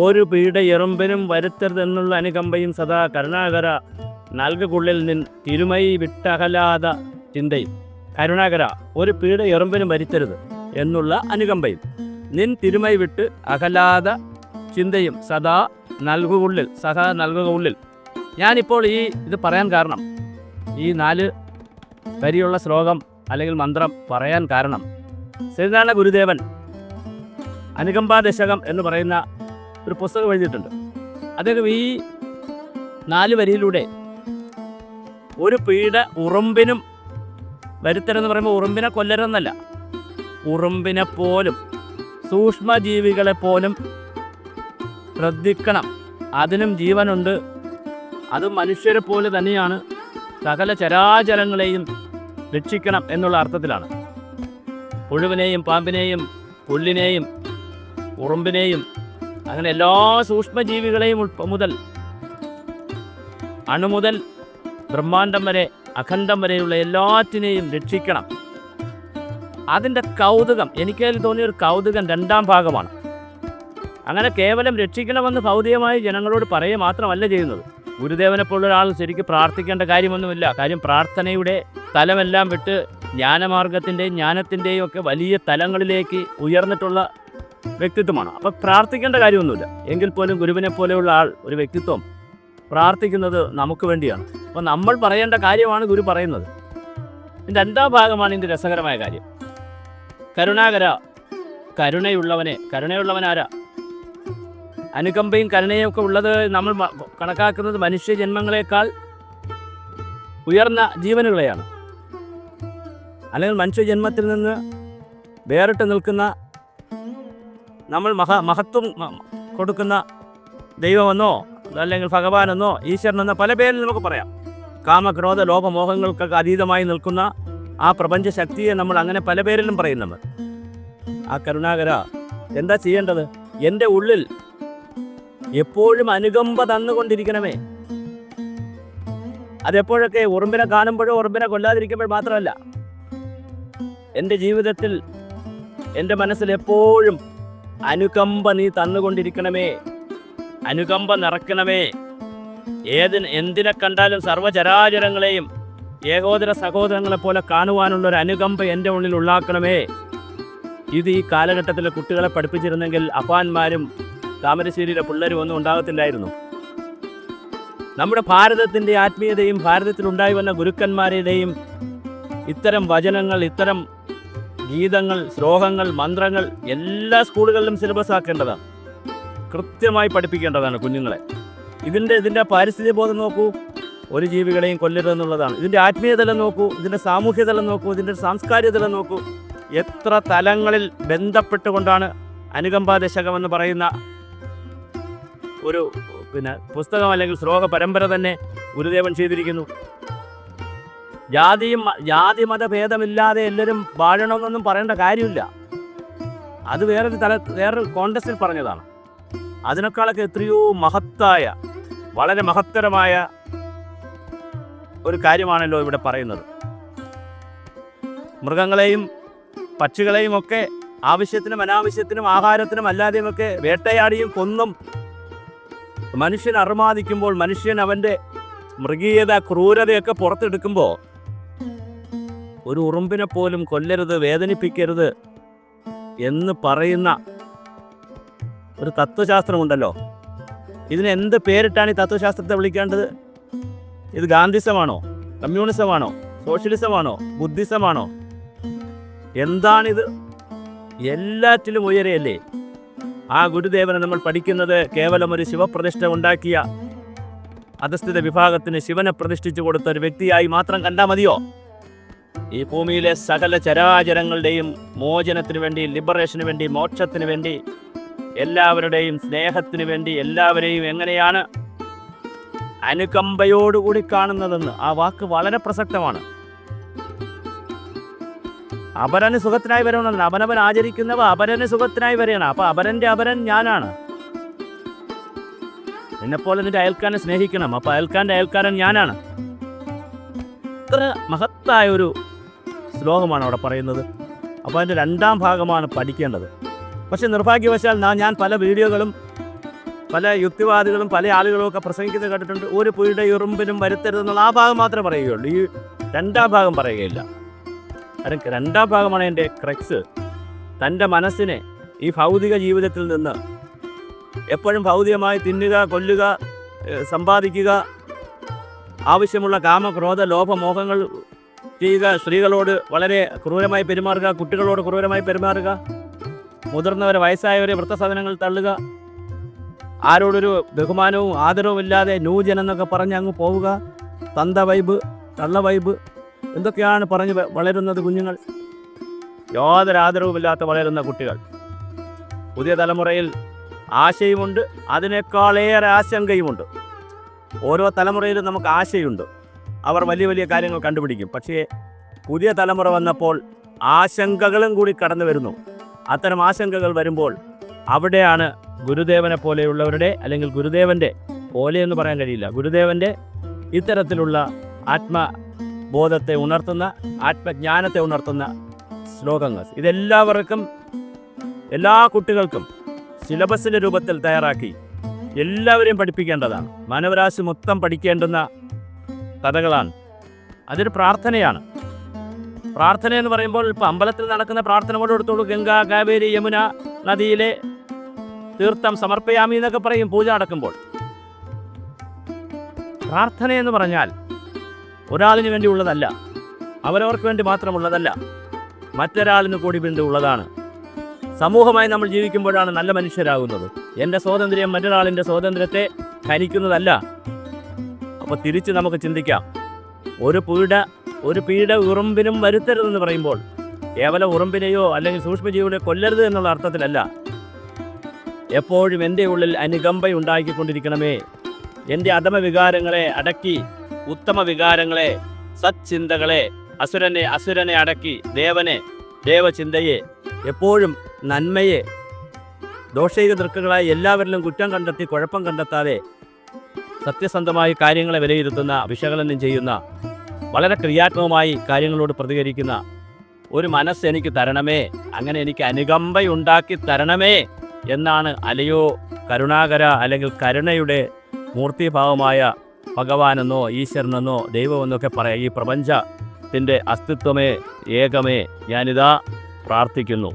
ഒരു പീഡ എറുമ്പിനും വരുത്തരുതെന്നുള്ള അനുകമ്പയും സദാ കരുണാകര നൽകുള്ളിൽ നിൻ തിരുമൈ വിട്ടകലാത ചിന്തയും. കരുണാകര, ഒരു പീഡ എറുമ്പിനും വരുത്തരുത് എന്നുള്ള അനുകമ്പയും നിൻ തിരുമൈ വിട്ട് അകലാത ചിന്തയും സദാ നൽകുള്ളിൽ നൽകുക ഉള്ളിൽ. ഞാനിപ്പോൾ ഇത് പറയാൻ കാരണം, ഈ 4 വരിയുള്ള ശ്ലോകം അല്ലെങ്കിൽ മന്ത്രം പറയാൻ കാരണം, ശ്രീനാരായണ ഗുരുദേവൻ അനുകമ്പാദശകം എന്ന് പറയുന്ന ഒരു പുസ്തകം എഴുതിയിട്ടുണ്ട്. അദ്ദേഹം ഈ 4 വരിയിലൂടെ ഒരു പീഡ ഉറുമ്പിനും വരുത്തരെന്ന് പറയുമ്പോൾ ഉറുമ്പിനെ കൊല്ലരുതെന്നല്ല, ഉറുമ്പിനെ പോലും സൂക്ഷ്മജീവികളെ പോലും ശ്രദ്ധിക്കണം, അതിനും ജീവനുണ്ട്, അത് മനുഷ്യരെ പോലെ തന്നെയാണ്, സകല ചരാചരങ്ങളെയും രക്ഷിക്കണം എന്നുള്ള അർത്ഥത്തിലാണ്. പുഴുവിനെയും പാമ്പിനെയും പുല്ലിനെയും ഉറുമ്പിനെയും അങ്ങനെ എല്ലാ സൂക്ഷ്മജീവികളെയും മുതൽ അണുമുതൽ ബ്രഹ്മാണ്ടം വരെ അഖണ്ഡം വരെയുള്ള എല്ലാറ്റിനെയും രക്ഷിക്കണം. അതിൻ്റെ കൗതുകം, എനിക്കതിൽ തോന്നിയൊരു കൗതുകം 2ാം ഭാഗമാണ്. അങ്ങനെ കേവലം രക്ഷിക്കണമെന്ന് ഭൗതികമായി ജനങ്ങളോട് പറയുക മാത്രമല്ല ചെയ്യുന്നത്. ഗുരുദേവനെപ്പോലുള്ള ഒരാൾ ശരിക്കും പ്രാർത്ഥിക്കേണ്ട കാര്യമൊന്നുമില്ല. കാര്യം പ്രാർത്ഥനയുടെ തലമെല്ലാം വിട്ട് ജ്ഞാനമാർഗത്തിൻ്റെയും ജ്ഞാനത്തിൻ്റെയും ഒക്കെ വലിയ തലങ്ങളിലേക്ക് ഉയർന്നിട്ടുള്ള വ്യക്തിത്വമാണ്. അപ്പം പ്രാർത്ഥിക്കേണ്ട കാര്യമൊന്നുമില്ല. എങ്കിൽ പോലും ഗുരുവിനെ പോലെയുള്ള ആൾ, ഒരു വ്യക്തിത്വം പ്രാർത്ഥിക്കുന്നത് നമുക്ക് വേണ്ടിയാണ്. അപ്പോൾ നമ്മൾ പറയേണ്ട കാര്യമാണ് ഗുരു പറയുന്നത്. ഇതിൻ്റെ 2ാം ഭാഗമാണ് ഇതിൻ്റെ രസകരമായ കാര്യം. കരുണാകര, കരുണയുള്ളവനാരാ? അനുകമ്പയും കരുണയും ഒക്കെ ഉള്ളത് നമ്മൾ കണക്കാക്കുന്നത് മനുഷ്യജന്മങ്ങളെക്കാൾ ഉയർന്ന ജീവനുകളെയാണ്. അല്ലെങ്കിൽ മനുഷ്യജന്മത്തിൽ നിന്ന് വേറിട്ട് നിൽക്കുന്ന, നമ്മൾ മഹത്വം കൊടുക്കുന്ന ദൈവമെന്നോ അല്ലെങ്കിൽ ഭഗവാനെന്നോ ഈശ്വരനെന്നോ പല പേരിൽ നമുക്ക് പറയാം. കാമക്രോധ ലോകമോഹങ്ങൾക്കൊക്കെ അതീതമായി നിൽക്കുന്ന ആ പ്രപഞ്ച ശക്തിയെ നമ്മൾ അങ്ങനെ പല പേരിലും പറയുന്നുണ്ട്. ആ കരുണാകര എന്താ ചെയ്യേണ്ടത്? എൻ്റെ ഉള്ളിൽ എപ്പോഴും അനുകമ്പ തന്നുകൊണ്ടിരിക്കണമേ. അതെപ്പോഴൊക്കെ? ഉറുമ്പിനെ കാണുമ്പോഴോ ഉറുമ്പിനെ കൊല്ലാതിരിക്കുമ്പോൾ മാത്രമല്ല, എൻ്റെ ജീവിതത്തിൽ, എൻ്റെ മനസ്സിൽ എപ്പോഴും അനുകമ്പ നീ തന്നുകൊണ്ടിരിക്കണമേ, അനുകമ്പ നിറയ്ക്കണമേ. എന്തിനെ കണ്ടാലും സർവ്വചരാചരങ്ങളെയും ഏകോദര സഹോദരങ്ങളെ പോലെ കാണുവാനുള്ളൊരു അനുകമ്പ എൻ്റെ ഉള്ളിൽ ഉണ്ടാക്കണമേ. ഇത് ഈ കാലഘട്ടത്തിലെ കുട്ടികളെ പഠിപ്പിച്ചിരുന്നെങ്കിൽ അപ്പാന്മാരും താമരശ്ശേരിയിലെ പിള്ളേരും ഒന്നും ഉണ്ടാകത്തില്ലായിരുന്നു. നമ്മുടെ ഭാരതത്തിൻ്റെ ആത്മീയതയും ഭാരതത്തിലുണ്ടായി വന്ന ഗുരുക്കന്മാരുടെയും ഇത്തരം വചനങ്ങൾ, ഇത്തരം ഗീതങ്ങൾ, ശ്ലോകങ്ങൾ, മന്ത്രങ്ങൾ എല്ലാ സ്കൂളുകളിലും സിലബസ് ആക്കേണ്ടതാണ്. കൃത്യമായി പഠിപ്പിക്കേണ്ടതാണ് കുഞ്ഞുങ്ങളെ. ഇതിൻ്റെ പാരിസ്ഥിതിക ബോധം നോക്കൂ, ഒരു ജീവികളെയും കൊല്ലരുതെന്നുള്ളതാണ്. ഇതിൻ്റെ ആത്മീയ തലം നോക്കൂ, ഇതിൻ്റെ സാമൂഹ്യ തലം നോക്കൂ, ഇതിൻ്റെ സാംസ്കാരിക തലം നോക്കൂ. എത്ര തലങ്ങളിൽ ബന്ധപ്പെട്ടുകൊണ്ടാണ് അനുകമ്പാദശകമെന്ന് പറയുന്ന ഒരു പുസ്തകം അല്ലെങ്കിൽ ശ്ലോക പരമ്പര തന്നെ ഗുരുദേവൻ ചെയ്തിരിക്കുന്നു. ജാതി മതഭേദമില്ലാതെ എല്ലാവരും വാഴണമെന്നൊന്നും പറയേണ്ട കാര്യമില്ല. അത് വേറൊരു കോണ്ടസ്റ്റിൽ പറഞ്ഞതാണ്. അതിനേക്കാളൊക്കെ എത്രയോ മഹത്തായ, വളരെ മഹത്തരമായ ഒരു കാര്യമാണല്ലോ ഇവിടെ പറയുന്നത്. മൃഗങ്ങളെയും പക്ഷികളെയും ഒക്കെ ആവശ്യത്തിനും അനാവശ്യത്തിനും ആഹാരത്തിനും അല്ലാതെയുമൊക്കെ വേട്ടയാടിയും കൊന്നും മനുഷ്യൻ അർമാദിക്കുമ്പോൾ, മനുഷ്യൻ അവൻ്റെ മൃഗീയത, ക്രൂരതയൊക്കെ പുറത്തെടുക്കുമ്പോൾ ഒരു ഉറുമ്പിനെ പോലും കൊല്ലരുത്, വേദനിപ്പിക്കരുത് എന്ന് പറയുന്ന ഒരു തത്വശാസ്ത്രമുണ്ടല്ലോ. ഇതിന് എന്ത് പേരിട്ടാണ് ഈ തത്വശാസ്ത്രത്തെ വിളിക്കേണ്ടത്? ഇത് ഗാന്ധിസമാണോ? കമ്മ്യൂണിസമാണോ? സോഷ്യലിസമാണോ? ബുദ്ധിസമാണോ? എന്താണിത്? എല്ലാറ്റിലും ഉയരെയല്ലേ. ആ ഗുരുദേവനെ നമ്മൾ പഠിക്കുന്നത് കേവലം ഒരു ശിവപ്രതിഷ്ഠ ഉണ്ടാക്കിയ അധസ്ഥിത വിഭാഗത്തിന് ശിവനെ പ്രതിഷ്ഠിച്ചു കൊടുത്ത ഒരു വ്യക്തിയായി മാത്രം കണ്ടാൽ മതിയോ? ഈ ഭൂമിയിലെ സകല ചരാചരങ്ങളുടെയും മോചനത്തിന് വേണ്ടി, ലിബറേഷന് വേണ്ടി, മോക്ഷത്തിന് വേണ്ടി, എല്ലാവരുടെയും സ്നേഹത്തിന് വേണ്ടി എല്ലാവരെയും എങ്ങനെയാണ് അനുകമ്പയോടുകൂടി കാണുന്നതെന്ന് ആ വാക്ക് വളരെ പ്രസക്തമാണ്. അപരന് സുഖത്തിനായി വരണമെന്നല്ല, അവനവൻ ആചരിക്കുന്നവ അപരന് സുഖത്തിനായി വരികയാണ്. അപ്പൊ അപരൻ്റെ അപരൻ ഞാനാണ്. എന്നെപ്പോലെ നിന്റെ അയൽക്കാരനെ സ്നേഹിക്കണം, അപ്പൊ അയൽക്കാരൻ്റെ അയൽക്കാരൻ ഞാനാണ്. ഇത്ര മഹത്തായ ഒരു ശ്ലോകമാണ് അവിടെ പറയുന്നത്. അപ്പോൾ അതിൻ്റെ 2ാം ഭാഗമാണ് പഠിക്കേണ്ടത്. പക്ഷെ നിർഭാഗ്യവശാൽ ഞാൻ പല വീഡിയോകളും പല യുക്തിവാദികളും പല ആളുകളും ഒക്കെ പ്രസംഗിക്കുന്നത് കണ്ടിട്ടുണ്ട്. ഒരു പുയുടെ ഉറുമ്പിനും വരുത്തരുതെന്നുള്ള ആ ഭാഗം മാത്രമേ പറയുകയുള്ളൂ, ഈ രണ്ടാം ഭാഗം പറയുകയില്ല. കാരണം രണ്ടാം ഭാഗമാണ് എൻ്റെ ക്രക്സ്. തൻ്റെ മനസ്സിനെ ഈ ഭൗതിക ജീവിതത്തിൽ നിന്ന് എപ്പോഴും ഭൗതികമായി തിന്നുക, കൊല്ലുക, സമ്പാദിക്കുക, ആവശ്യമുള്ള കാമക്രോധ ലോഭമോഹങ്ങൾ ചെയ്യുക, സ്ത്രീകളോട് വളരെ ക്രൂരമായി പെരുമാറുക, കുട്ടികളോട് ക്രൂരമായി പെരുമാറുക, മുതിർന്നവരെ വയസ്സായവരെ വൃദ്ധസദനങ്ങൾ തള്ളുക, ആരോടൊരു ബഹുമാനവും ആദരവും ഇല്ലാതെ ന്യൂജൻ എന്നൊക്കെ പറഞ്ഞ് അങ്ങ് പോവുക, തന്ത വൈബ്, തള്ള വൈബ്, എന്തൊക്കെയാണ് പറഞ്ഞ് വളരുന്നത് കുഞ്ഞുങ്ങൾ. യാതൊരു ആദരവുമില്ലാത്ത വളരുന്ന കുട്ടികൾ. പുതിയ തലമുറയിൽ ആശയുമുണ്ട്, അതിനേക്കാളേറെ ആശങ്കയുമുണ്ട്. ഓരോ തലമുറയിലും നമുക്ക് ആശയുണ്ട്, അവർ വലിയ വലിയ കാര്യങ്ങൾ കണ്ടുപിടിക്കും. പക്ഷേ പുതിയ തലമുറ വന്നപ്പോൾ ആശങ്കകളും കൂടി കടന്നു വരുന്നു. അത്തരം ആശങ്കകൾ വരുമ്പോൾ അവിടെയാണ് ഗുരുദേവനെ പോലെയുള്ളവരുടെ, അല്ലെങ്കിൽ ഗുരുദേവൻ്റെ പോലെ എന്ന് പറയാൻ കഴിയില്ല, ഗുരുദേവൻ്റെ ഇത്തരത്തിലുള്ള ആത്മബോധത്തെ ഉണർത്തുന്ന, ആത്മജ്ഞാനത്തെ ഉണർത്തുന്ന ശ്ലോകങ്ങൾ ഇതെല്ലാവർക്കും, എല്ലാ കുട്ടികൾക്കും സിലബസിൻ്റെ രൂപത്തിൽ തയ്യാറാക്കി എല്ലാവരെയും പഠിപ്പിക്കേണ്ടതാണ്. മാനവരാശി മൊത്തം പഠിക്കേണ്ടുന്ന കഥകളാണ്. അതൊരു പ്രാർത്ഥനയാണ്. പ്രാർത്ഥന എന്ന് പറയുമ്പോൾ ഇപ്പോൾ അമ്പലത്തിൽ നടക്കുന്ന പ്രാർത്ഥന കൊണ്ട് എടുത്തോളൂ. ഗംഗ, കാവേരി, യമുന നദിയിലെ തീർത്ഥം സമർപ്പയാമി എന്നൊക്കെ പറയും പൂജ നടക്കുമ്പോൾ. പ്രാർത്ഥന എന്ന് പറഞ്ഞാൽ ഒരാളിന് വേണ്ടി ഉള്ളതല്ല, അവരവർക്ക് വേണ്ടി മാത്രമുള്ളതല്ല, മറ്റൊരാളിന് കൂടി വേണ്ടി ഉള്ളതാണ്. സമൂഹമായി നമ്മൾ ജീവിക്കുമ്പോഴാണ് നല്ല മനുഷ്യരാകുന്നത്. എൻ്റെ സ്വാതന്ത്ര്യം മറ്റൊരാളിൻ്റെ സ്വാതന്ത്ര്യത്തെ ഹനിക്കുന്നതല്ല. അപ്പോൾ തിരിച്ച് നമുക്ക് ചിന്തിക്കാം, ഒരു പീഡ ഉറുമ്പിനും വരുത്തരുതെന്ന് പറയുമ്പോൾ കേവലം ഉറുമ്പിനെയോ അല്ലെങ്കിൽ സൂക്ഷ്മജീവികളെ കൊല്ലരുത് എന്നുള്ള അർത്ഥത്തിലല്ല. എപ്പോഴും എൻ്റെ ഉള്ളിൽ അനുകമ്പയുണ്ടാക്കിക്കൊണ്ടിരിക്കണമേ. എൻ്റെ അധമവികാരങ്ങളെ അടക്കി ഉത്തമ വികാരങ്ങളെ, സത്ചിന്തകളെ, അസുരനെ അടക്കി ദേവചിന്തയെ, എപ്പോഴും നന്മയെ, ദോഷൈക ദൃക്കുകളായി എല്ലാവരിലും കുറ്റം കണ്ടെത്തി കുഴപ്പം കണ്ടെത്താതെ സത്യസന്ധമായി കാര്യങ്ങളെ വിലയിരുത്തുന്ന, വിശകലനം ചെയ്യുന്ന, വളരെ ക്രിയാത്മകമായി കാര്യങ്ങളോട് പ്രതികരിക്കുന്ന ഒരു മനസ്സ് എനിക്ക് തരണമേ, അങ്ങനെ എനിക്ക് അനുകമ്പയുണ്ടാക്കി തരണമേ എന്നാണ് അലയോ കരുണാകര, അല്ലെങ്കിൽ കരുണയുടെ മൂർത്തിഭാവമായ ഭഗവാനെന്നോ ഈശ്വരനെന്നോ ദൈവമെന്നൊക്കെ പറയാം. ഈ പ്രപഞ്ചത്തിൻ്റെ അസ്തിത്വമേ, ഏകമേ, ഞാനിതാ പ്രാർത്ഥിക്കുന്നു.